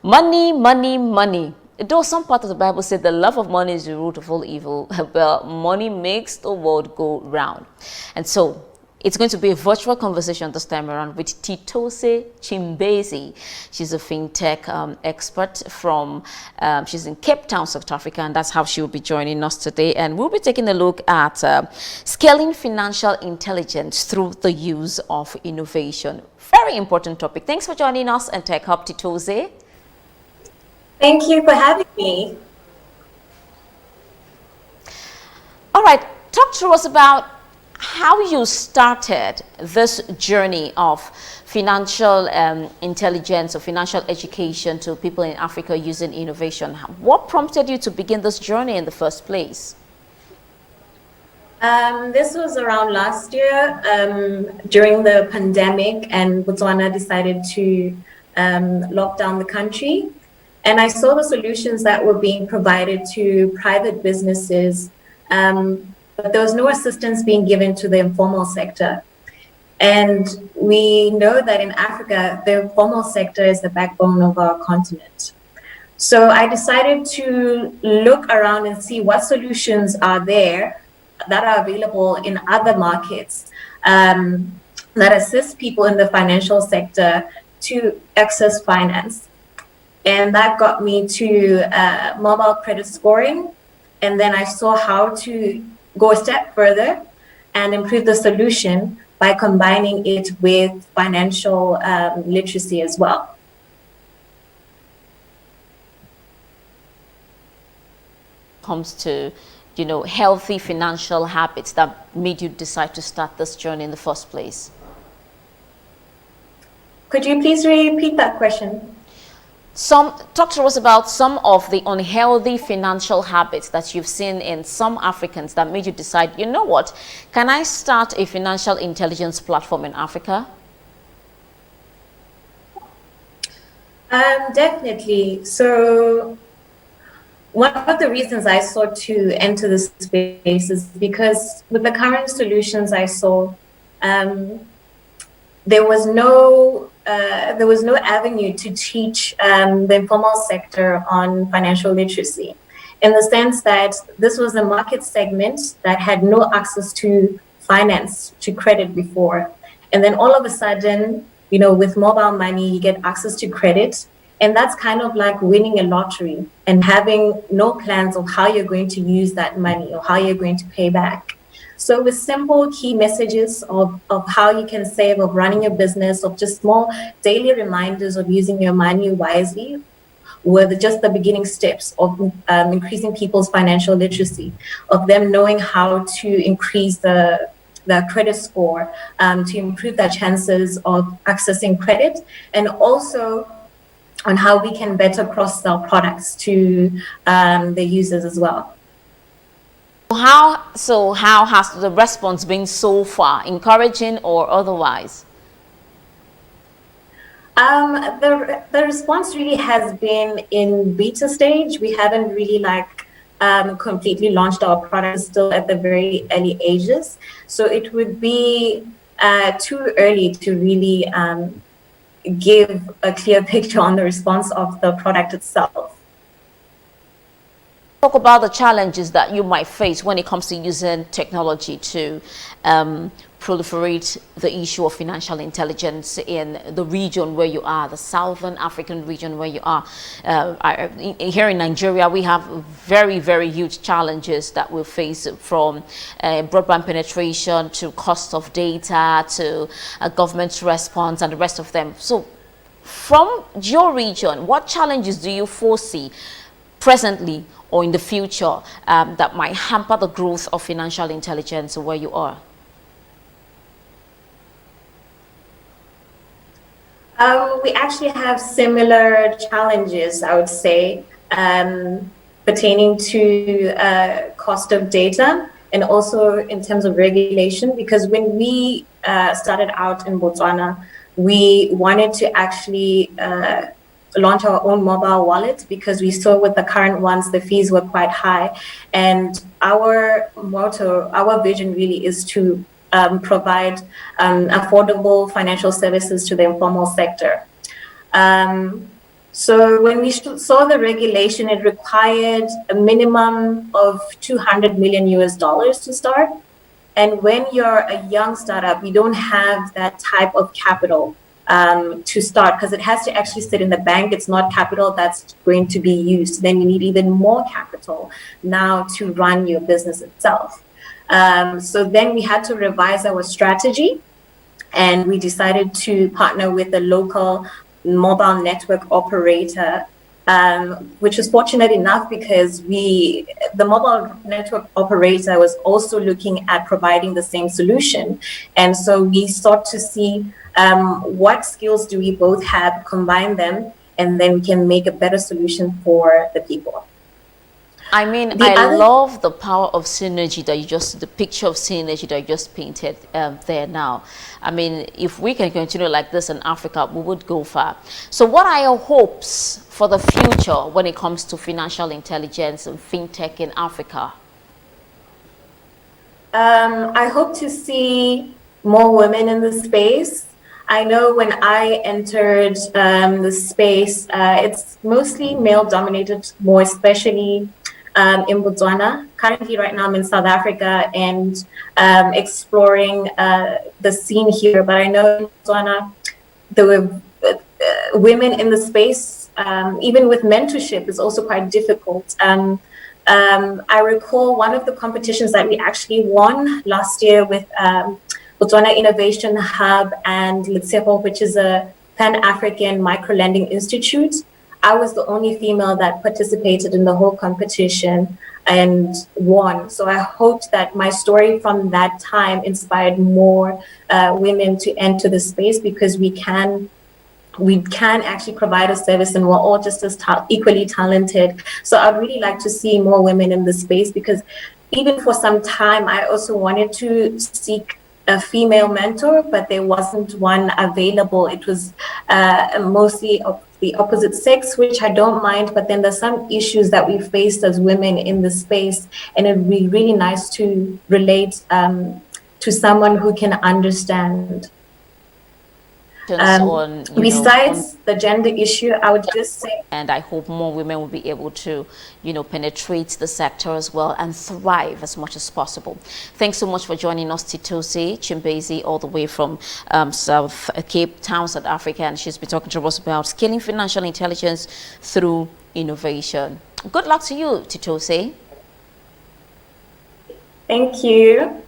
Money, money, money. Though some part of the Bible said the love of money is the root of all evil, but money makes the world go round. And so it's going to be a virtual conversation this time around with Titose Chimbezi. She's a fintech expert from, she's in Cape Town, South Africa, and that's how she will be joining us today. And we'll be taking a look at scaling financial intelligence through the use of innovation. Very important topic. Thanks for joining us and Tech Hub, Titose. Thank you for having me. All right, talk to us about how you started this journey of financial intelligence or financial education to people in Africa using innovation. What prompted you to begin this journey in the first place? This was around last year during the pandemic, and Botswana decided to lock down the country. And I saw the solutions that were being provided to private businesses, but there was no assistance being given to the informal sector. And we know that in Africa, the informal sector is the backbone of our continent. So I decided to look around and see what solutions are there that are available in other markets that assist people in the financial sector to access finance. And that got me to mobile credit scoring. And then I saw how to go a step further and improve the solution by combining it with financial literacy as well. Comes to, you know, healthy financial habits that made you decide to start this journey in the first place. Could you please repeat that question? Talk to us about some of the unhealthy financial habits that you've seen in some Africans that made you decide, you know what, can I start a financial intelligence platform in Africa? Definitely. So one of the reasons I sought to enter this space is because with the current solutions I saw, there was no avenue to teach the informal sector on financial literacy, in the sense that this was a market segment that had no access to finance, to credit before. And then all of a sudden, you know, with mobile money, you get access to credit. And that's kind of like winning a lottery and having no plans of how you're going to use that money or how you're going to pay back. So with simple key messages of how you can save, of running your business, of just small daily reminders of using your money wisely, were just the beginning steps of increasing people's financial literacy, of them knowing how to increase the credit score, to improve their chances of accessing credit, and also on how we can better cross-sell products to the users as well. How has the response been so far, encouraging or otherwise? The response really has been in beta stage. We haven't really completely launched our product, still at the very early ages. So it would be too early to really give a clear picture on the response of the product itself. Talk about the challenges that you might face when it comes to using technology to proliferate the issue of financial intelligence in the region where you are, the Southern African region where you are. Here in Nigeria, we have very, very huge challenges that we face, from broadband penetration to cost of data to government response and the rest of them. So from your region, what challenges do you foresee presently or in the future that might hamper the growth of financial intelligence where you are? We actually have similar challenges, I would say, pertaining to cost of data and also in terms of regulation, because when we started out in Botswana, we wanted to actually launch our own mobile wallet because we saw with the current ones, the fees were quite high. And our motto, our vision really is to provide affordable financial services to the informal sector. So when we saw the regulation, it required a minimum of 200 million US dollars to start. And when you're a young startup, you don't have that type of capital to start, because it has to actually sit in the bank. It's not capital that's going to be used. Then you need even more capital now to run your business itself. So then we had to revise our strategy, and we decided to partner with a local mobile network operator, which was fortunate enough because the mobile network operator was also looking at providing the same solution. And so we sought to see what skills do we both have, combine them, and then we can make a better solution for the people. I mean, I love the power of synergy that the picture of synergy that you just painted there now. I mean, if we can continue like this in Africa, we would go far. So what are your hopes for the future when it comes to financial intelligence and fintech in Africa? I hope to see more women in the space. I know when I entered the space, it's mostly male dominated, more especially in Botswana. Currently, right now, I'm in South Africa and exploring the scene here. But I know in Botswana, there were women in the space, even with mentorship, is also quite difficult. I recall one of the competitions that we actually won last year with Botswana Innovation Hub and Letsepo, which is a Pan-African micro-lending institute. I was the only female that participated in the whole competition and won. So I hoped that my story from that time inspired more women to enter the space, because we can actually provide a service, and we're all just as equally talented. So I'd really like to see more women in the space, because even for some time, I also wanted to seek a female mentor, but there wasn't one available. It was mostly of the opposite sex, which I don't mind, but then there's some issues that we faced as women in the space, and it'd be really nice to relate to someone who can understand. Besides the gender issue, I would just say, and I hope more women will be able to, penetrate the sector as well and thrive as much as possible. Thanks so much for joining us, Titose Chimbezi, all the way from South Cape Town, South Africa, and she's been talking to us about scaling financial intelligence through innovation. Good luck to you, Titose. Thank you.